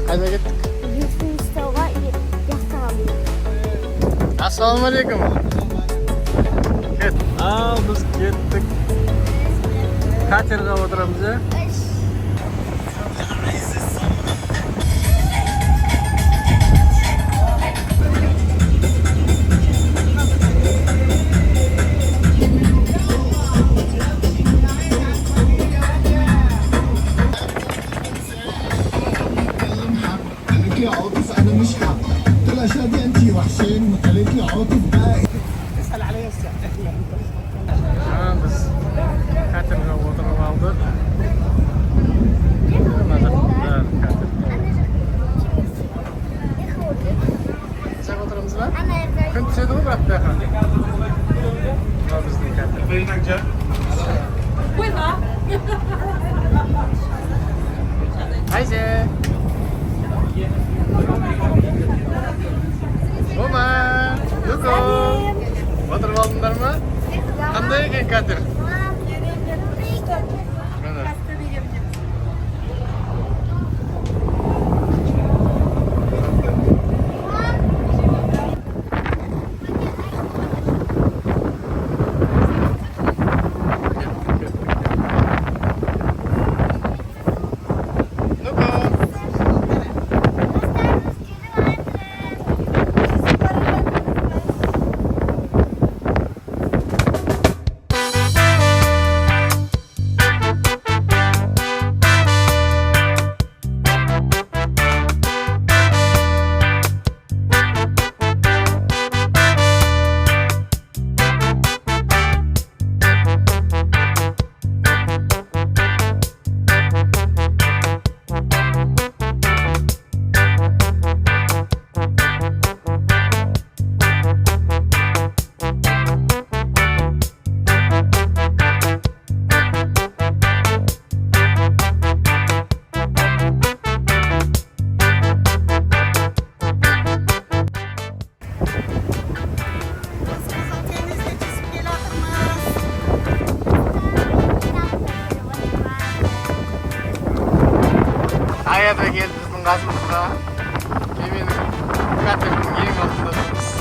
Қайда кеттік? Ливингстонға яқтағанбыз. Ассалаумағалейкум. Кет. Біз кеттік. Катерға отырамыз, е? Biz katerga o'tirib oldik. Sen o'tiramizmi? Kun tushadi-ku bu yoqda. Bu bizning kater. Buyuringchi. Buyurma. Hayse. Oma, Yuko. O'tirib oldinglarmi? Qanday ekan kater? Hayat ve geldi bizim gazımızda. Geminin katerinin yerin altındasınız.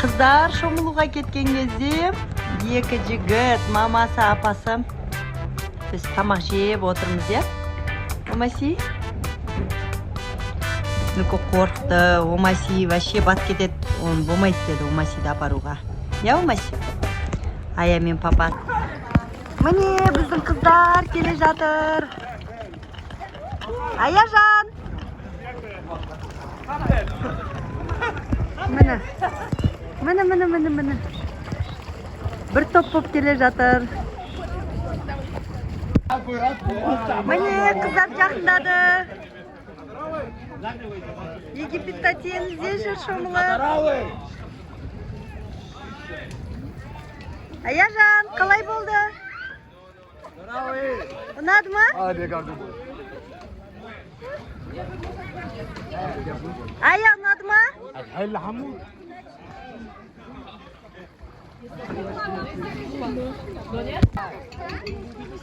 Қыздар шомылуға кеткен кезде екі жігіт, мамасы, апасы біз тамақ жеп отырмыз, е? Омаси? Нүкі қорқты, Омаси вообще бат кетеді, оны болмайды деді Омасиді апаруға. Я, Омаси? Ая мен папа. Міне біздің қыздар келе жатыр. Аяжан! Міне. Міне. Бір топ болып келе жатыр. Міне қыздар жақындады. Египетте теңізде жүр шомылып. Аяжан, қалай болды? Ұнады ма? Ая, ұнады ма?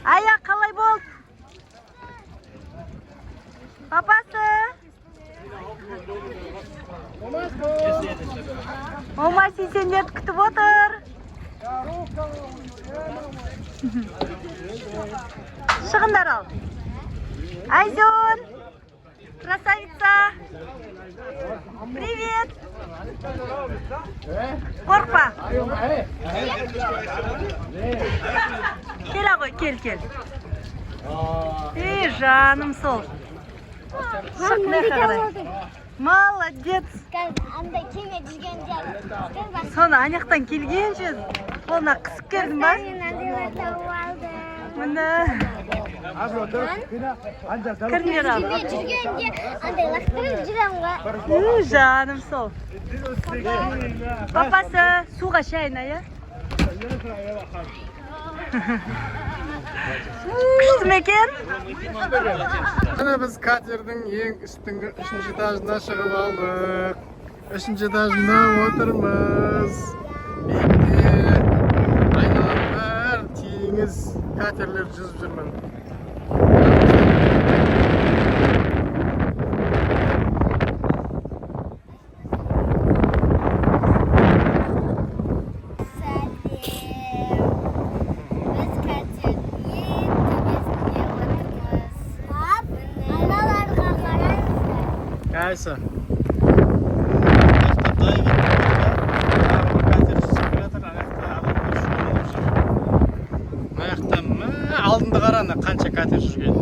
Ая, қалай болды? Папасы? Омаси сендерді күтіп отыр. Шығындар ал. Айзон, красавица. Привет. Қорқпа. Кел ағой, кел. Жаным сол. Шықне қарай. Молодец. Андай кеме жүзгенде Соны анаяқтан келгенше қолына қысып келдің ба? мен андайлар тауып алдым. Міне. Кірме қал. Кеме жүргенде андай лақтырып жүремін ғой. Жаным сол. Папасы суға шайына, иә? Күшті ме екен? Міне біз катердің ең үстіңгі 3-ші этажына шығып алдық. 3-ші этажында отырмыз. Биікте айналам бәрі теңіз, катерлер жүзіп жүрмін. Қайсы? Алдында қараны қанша катер жүрген.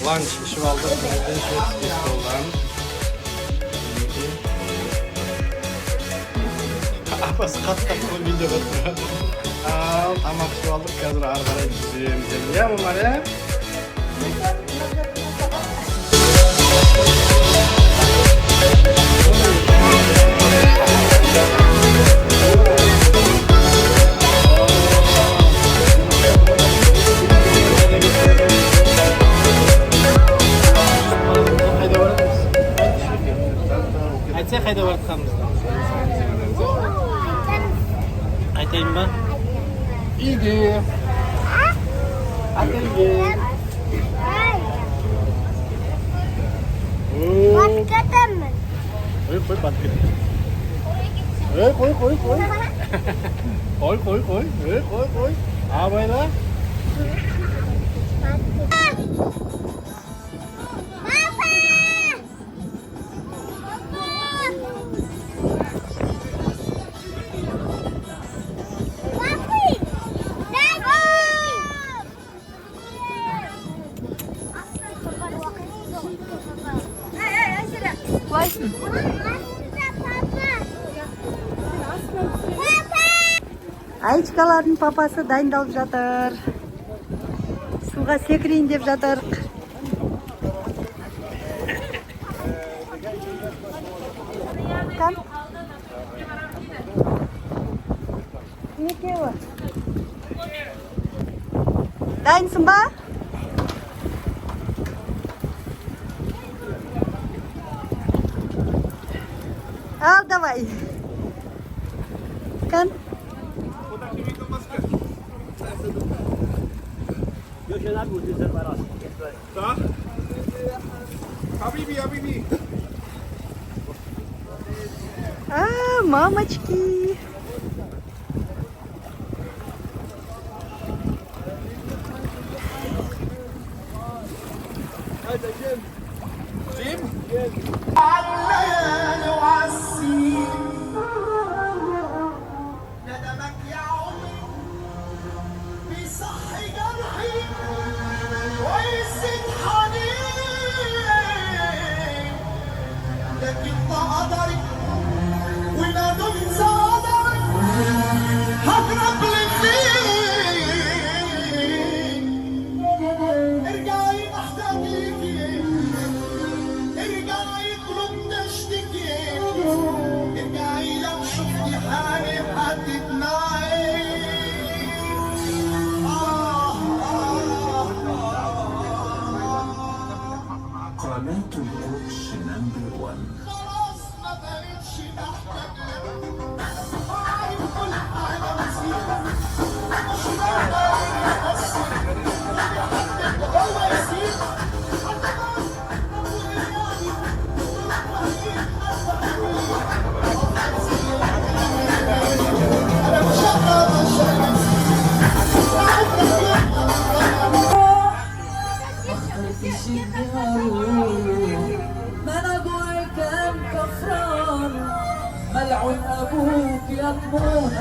Lunch ішіп алдық. Бізден шведский столдан. Апасы қаттап бұл видеоға тұрады. Ал, тамақ ішіп алдық. Қазір ары қарай жүземіз. Иә, бұлар, иә? Айтса қайда баратқанымызды? Айтайын ба? Үйге. Отельге. Баткатамын. Қой, баткет. Қой. Абайда. Құлайсың? Айчкалардың папасы дайындалып жатыр. Суға секірейін деп жатыр. Кан? Неке о? Дайынсың ба? Ал, давай. Кан? Да? Habibi. А, мамочки. عالليالي وعالسنين ندمك يا عمري بيصحي جرحي ويزيد حنين لكن ما قدرك وما دمت قدرك هضرب للدين ارجعي محتاج ليكي ارجعي اطلب تشتكي ارجعي لو شفتي حالي هتدمعي قناة القدس نمبر 1. خلاص ما بقتش محتاج عارف كل حاجة نسيت مش هقدر أقصر هو يسيب من ابوي كان كفران ملعون ابوك يا طموح